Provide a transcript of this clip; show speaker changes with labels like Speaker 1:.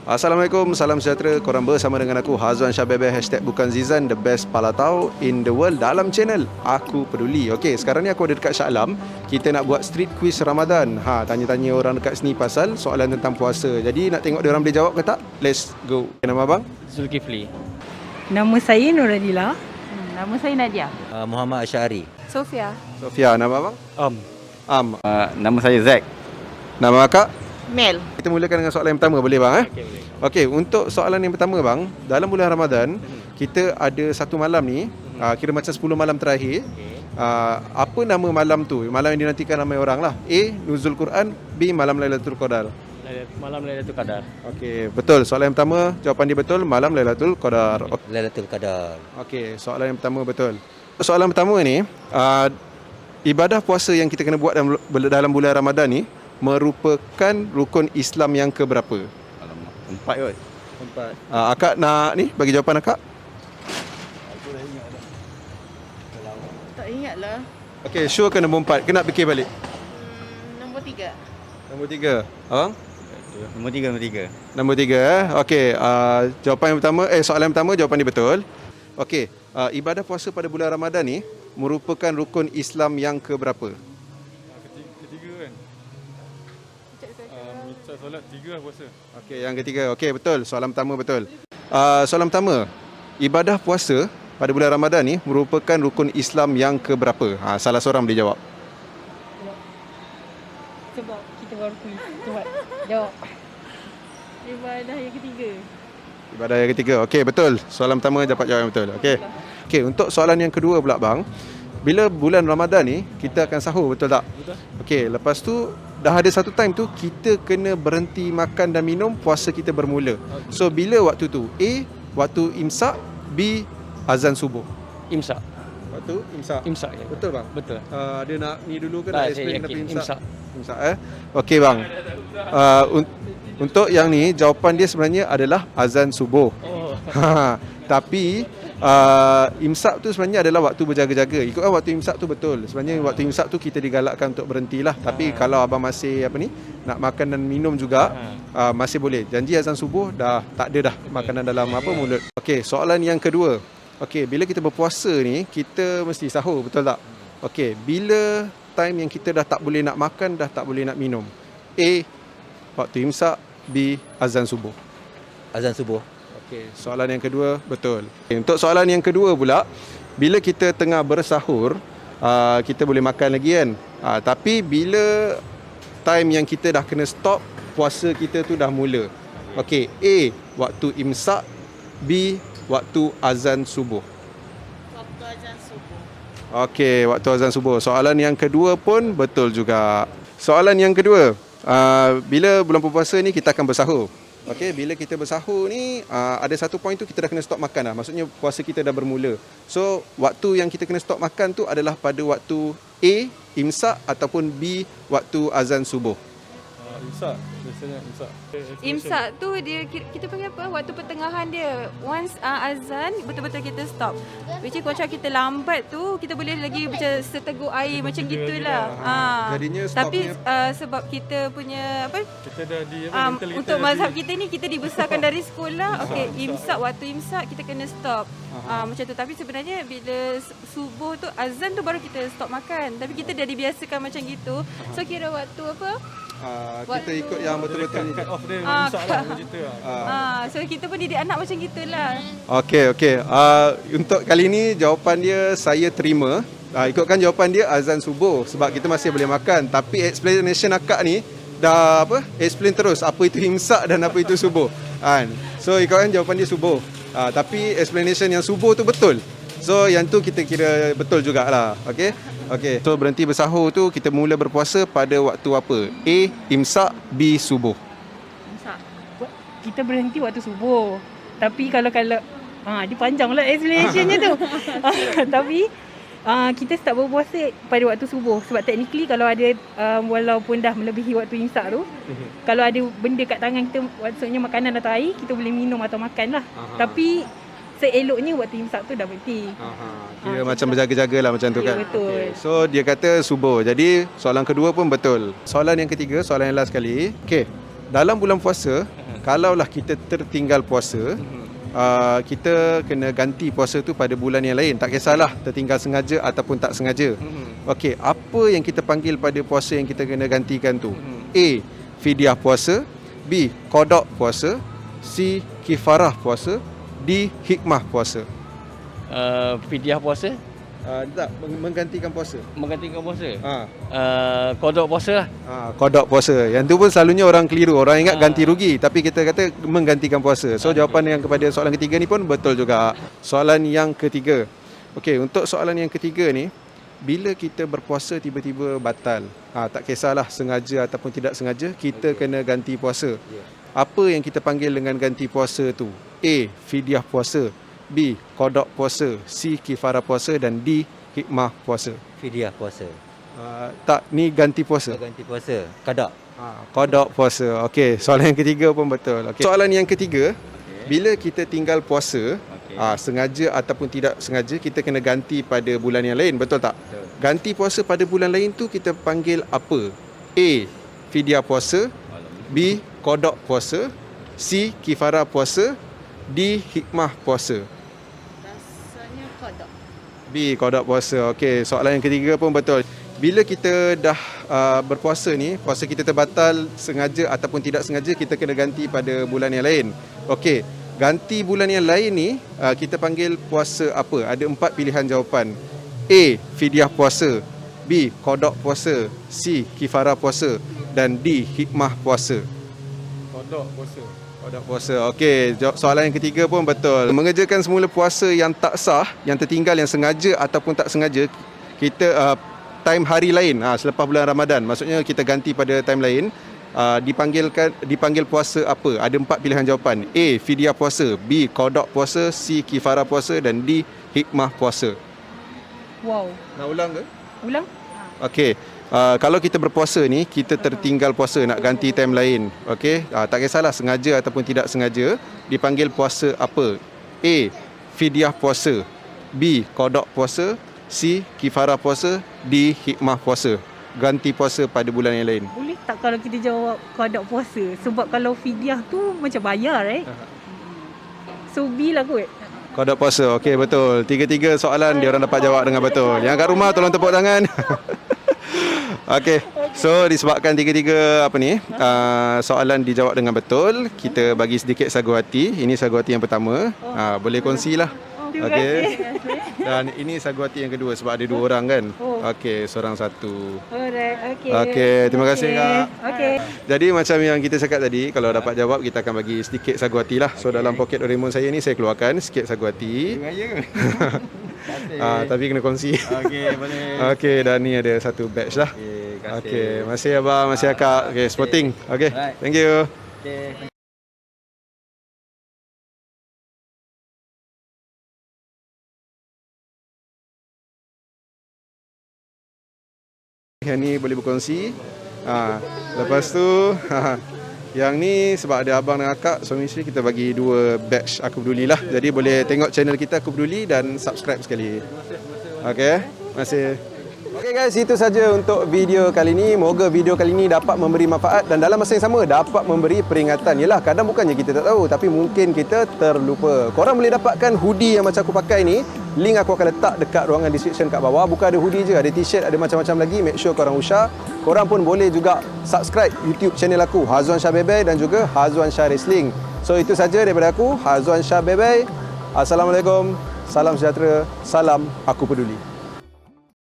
Speaker 1: Assalamualaikum, salam sejahtera. Korang bersama dengan aku Hazwan Syabebe, #bukan Zizan, the best palatau in the world dalam channel Aku Peduli. Okey, sekarang ni aku ada dekat Shah Alam. Kita nak buat street quiz Ramadan. Tanya-tanya orang dekat sini pasal soalan tentang puasa. Jadi nak tengok dia orang boleh jawab ke tak? Let's go. Nama abang?
Speaker 2: Zulkifli.
Speaker 3: Nama saya Nuradila.
Speaker 4: Nama saya Nadia.
Speaker 5: Muhammad Asyari.
Speaker 4: Sofia.
Speaker 1: Sofia. Nama abang? Am.
Speaker 2: Nama saya Zack.
Speaker 1: Nama akak?
Speaker 4: Mel.
Speaker 1: Kita mulakan dengan soalan yang pertama, boleh bang? Okey, untuk soalan yang pertama bang, dalam bulan Ramadan, kita ada satu malam ni, kira macam 10 malam terakhir. Apa nama malam tu? Malam yang dinantikan ramai orang lah. A. Nuzul Quran, B. Malam Lailatul Qadar.
Speaker 2: Malam Lailatul Qadar.
Speaker 1: Okey, betul. Soalan yang pertama, jawapan dia betul, Malam Lailatul Qadar.
Speaker 5: Lailatul Qadar.
Speaker 1: Okey, soalan yang pertama betul. Soalan pertama ni, ibadah puasa yang kita kena buat dalam bulan Ramadan ni merupakan rukun Islam yang keberapa?
Speaker 2: Alamak, 4 kot.
Speaker 1: 4. Akak nak ni bagi jawapan akak?
Speaker 4: Tak ingat lah.
Speaker 1: Okey, sure ke nombor 4? Kena fikir balik.
Speaker 4: Nombor 3.
Speaker 1: Nombor 3. Abang?
Speaker 2: Nombor 3.
Speaker 1: Nombor 3. Okey, jawapan yang pertama, soalan yang pertama jawapan dia betul. Okey, ibadah puasa pada bulan Ramadan ni merupakan rukun Islam yang keberapa?
Speaker 6: Ketiga kan. Minta solat 3 lah puasa.
Speaker 1: Okey, yang ketiga. Okey, betul. Soalan pertama betul. Soalan pertama, ibadah puasa pada bulan Ramadan ni merupakan rukun Islam yang keberapa? Salah seorang boleh jawab.
Speaker 3: Sebab kita baru kuis. Cepat jawab.
Speaker 4: Ibadah yang ketiga.
Speaker 1: Ibadah yang ketiga. Okey, betul. Soalan pertama dapat jawab yang betul. Okey. Okey, untuk soalan yang kedua pula bang. Bila bulan Ramadan ni kita akan sahur, betul tak?
Speaker 6: Betul.
Speaker 1: Okey, lepas tu dah ada satu time tu kita kena berhenti makan dan minum, puasa kita bermula. So bila waktu tu? A. Waktu imsak, B. Azan subuh.
Speaker 2: Imsak.
Speaker 1: Waktu imsak.
Speaker 2: Imsak ya.
Speaker 1: Betul bang?
Speaker 2: Betul.
Speaker 1: Ada nak ni dulu ke
Speaker 2: Tak,
Speaker 1: nak
Speaker 2: saya
Speaker 1: explain kenapa
Speaker 2: yakin.
Speaker 1: imsak?
Speaker 2: Imsak.
Speaker 1: Imsak Okey bang. Untuk yang ni jawapan dia sebenarnya adalah azan subuh. Tapi imsak tu sebenarnya adalah waktu berjaga-jaga. Ikutkan waktu imsak tu betul. Sebenarnya waktu imsak tu kita digalakkan untuk berhentilah. Tapi kalau abang masih nak makan dan minum juga masih boleh. Janji azan subuh dah tak ada dah makanan dalam mulut. Okey, soalan yang kedua. Okey, bila kita berpuasa ni kita mesti sahur, betul tak? Okey, bila time yang kita dah tak boleh nak makan, dah tak boleh nak minum? A. Waktu imsak, B. Azan subuh.
Speaker 5: Azan subuh.
Speaker 1: Okey, soalan yang kedua betul. Okay, untuk soalan yang kedua pula, bila kita tengah bersahur, kita boleh makan lagi kan? Tapi bila time yang kita dah kena stop, puasa kita tu dah mula. Okey, A. Waktu imsak, B. Waktu azan subuh.
Speaker 4: Waktu azan subuh.
Speaker 1: Okey, waktu azan subuh. Soalan yang kedua pun betul juga. Soalan yang kedua, bila bulan puasa ni kita akan bersahur. Okey, bila kita bersahur ni ada satu point tu kita dah kena stop makan dah. Maksudnya puasa kita dah bermula. So, waktu yang kita kena stop makan tu adalah pada waktu A. Imsak ataupun B. Waktu azan subuh.
Speaker 6: Imsak. Biasanya imsak.
Speaker 4: Imsak tu dia kita panggil apa? Waktu pertengahan dia. Once azan betul-betul kita stop. Which is macam kita lambat tu kita boleh lagi macam seteguk air macam gitulah.
Speaker 1: Jadinya stopnya
Speaker 4: Tapi sebab kita punya apa?
Speaker 6: Kita dah di mental kita
Speaker 4: Untuk
Speaker 6: dah
Speaker 4: mazhab kita ni kita dibesarkan dari sekolah. Okey, imsak waktu imsak kita kena stop. Macam tu. Tapi sebenarnya bila subuh tu azan tu baru kita stop makan. Tapi kita dah dibiasakan macam gitu. So kira waktu apa?
Speaker 1: kita ikut yang betul-betul ni.
Speaker 6: cut off dia imsak lah macam tu lah.
Speaker 4: So kita pun didik anak macam gitulah.
Speaker 1: Okey. Untuk kali ni jawapan dia saya terima. Ikutkan jawapan dia azan subuh sebab kita masih boleh makan. Tapi explanation akak ni dah explain terus apa itu imsak dan apa itu subuh. So ikutkan jawapan dia subuh. Tapi explanation yang subuh tu betul. So yang tu kita kira betul jugalah. Okey. So berhenti bersahur tu kita mula berpuasa pada waktu apa? A. Imsak, B. Subuh.
Speaker 4: Imsak.
Speaker 3: Kita berhenti waktu subuh. Tapi kalau dia panjanglah explanationnya tu. Tapi kita start berpuasa pada waktu subuh. Sebab technically kalau ada walaupun dah melebihi waktu imsak tu, kalau ada benda kat tangan kita, maksudnya makanan atau air, kita boleh minum atau makan lah. Tapi seeloknya waktu imsak tu dah berhenti.
Speaker 1: Kira macam berjaga-jaga lah macam tu kan.
Speaker 3: Betul.
Speaker 1: So dia kata subuh. Jadi soalan kedua pun betul. Soalan yang ketiga, soalan yang last sekali. Okey, dalam bulan puasa kalaulah kita tertinggal puasa, kita kena ganti puasa tu pada bulan yang lain. Tak kisahlah tertinggal sengaja ataupun tak sengaja. Okey, apa yang kita panggil pada puasa yang kita kena gantikan tu? A. Fidyah puasa, B. Qada puasa, C. Kifarah puasa, D. Hikmah puasa.
Speaker 2: Fidyah puasa,
Speaker 1: Tak, menggantikan puasa.
Speaker 2: menggantikan puasa.
Speaker 1: Ha.
Speaker 2: Kodok puasa lah.
Speaker 1: Qada puasa. Yang tu pun selalunya orang keliru. Orang ingat ganti rugi, tapi kita kata menggantikan puasa. So jawapan yang kepada soalan ketiga ni pun betul juga. Soalan yang ketiga. Okey, untuk soalan yang ketiga ni, bila kita berpuasa tiba-tiba batal, tak kisahlah sengaja ataupun tidak sengaja, kita kena ganti puasa. Apa yang kita panggil dengan ganti puasa tu? A. Fidyah puasa, B. Qada puasa, C. Kifarah puasa dan D. Hikmah puasa.
Speaker 5: Fidyah puasa.
Speaker 1: Tak, ni ganti puasa.
Speaker 5: Ganti puasa. Qada.
Speaker 1: Qada puasa. Okey, soalan yang ketiga pun betul. Okay. Soalan yang ketiga, bila kita tinggal puasa, sengaja ataupun tidak sengaja, kita kena ganti pada bulan yang lain, betul tak?
Speaker 2: Betul.
Speaker 1: Ganti puasa pada bulan lain tu kita panggil apa? A. Fidyah puasa, B. Qada puasa, C. Kifarah puasa, D. Hikmah puasa.
Speaker 4: Rasanya qada.
Speaker 1: B. Qada puasa. Okey, soalan yang ketiga pun betul. Bila kita dah berpuasa ni, puasa kita terbatal sengaja ataupun tidak sengaja, kita kena ganti pada bulan yang lain. Okey, ganti bulan yang lain ni kita panggil puasa apa? Ada 4 pilihan jawapan. A. Fidyah puasa, B. Qada puasa, C. Kifarah puasa dan D. Hikmah puasa.
Speaker 6: Kodok puasa.
Speaker 1: Qada puasa. Okey, soalan yang ketiga pun betul. Mengerjakan semula puasa yang tak sah, yang tertinggal, yang sengaja ataupun tak sengaja, kita time hari lain selepas bulan Ramadan. Maksudnya kita ganti pada time lain, dipanggil puasa apa? Ada 4 pilihan jawapan. A. Fidyah puasa, B. Qada puasa, C. Kifarah puasa dan D. Hikmah puasa.
Speaker 3: Wow.
Speaker 1: Nak ulang ke?
Speaker 3: Ulang?
Speaker 1: Okey. Kalau kita berpuasa ni, kita tertinggal puasa nak ganti time lain. Okey. Tak kisahlah sengaja ataupun tidak sengaja, dipanggil puasa apa? A. Fidyah puasa, B. Qada puasa, C. Kifarah puasa, D. Hikmah puasa. Ganti puasa pada bulan yang lain.
Speaker 3: Boleh tak kalau kita jawab qada puasa? Sebab kalau fidyah tu macam bayar, right? So B lah kot.
Speaker 1: Qada puasa. Okey, betul. 3 soalan dia orang dapat jawab dengan betul. Yang kat rumah tolong tepuk tangan. Okey. So disebabkan 3 soalan dijawab dengan betul, kita bagi sedikit sagu hati. Ini sagu hati yang pertama. Boleh kongsilah. Okey. Dan ini sagu hati yang kedua sebab ada 2 orang kan. Okey, seorang satu.
Speaker 3: Alright, okey.
Speaker 1: Okey, terima kasih Kak.
Speaker 3: Okey.
Speaker 1: Jadi macam yang kita cakap tadi, kalau dapat jawab kita akan bagi sedikit sagu hati lah. So dalam poket Doraemon saya ni saya keluarkan sikit sagu hati. Tapi kena kongsi.
Speaker 2: Okey, boleh.
Speaker 1: Okey, dan ni ada satu batch lah. Okey, masih abang, masih akak. Okey, sporting. Okey, thank you.
Speaker 2: Okey.
Speaker 1: Yang ni boleh berkongsi. Lepas tu yang ni sebab ada abang dan akak suami isteri, kita bagi 2 batch Aku Peduli lah. Jadi boleh tengok channel kita Aku Peduli dan subscribe sekali. Okey, terima kasih. Okey guys, itu saja untuk video kali ini. Moga video kali ini dapat memberi manfaat dan dalam masa yang sama dapat memberi peringatan. Yelah, kadang bukannya kita tak tahu, tapi mungkin kita terlupa. Korang boleh dapatkan hoodie yang macam aku pakai ni. Link aku akan letak dekat ruangan description kat bawah. Bukan ada hoodie je, ada t-shirt, ada macam-macam lagi. Make sure korang usah. Korang pun boleh juga subscribe YouTube channel aku, Hazwan Shah Bebe dan juga Hazwan Shah Wrestling. So itu saja daripada aku, Hazwan Shah Bebe. Assalamualaikum, salam sejahtera, salam Aku Peduli.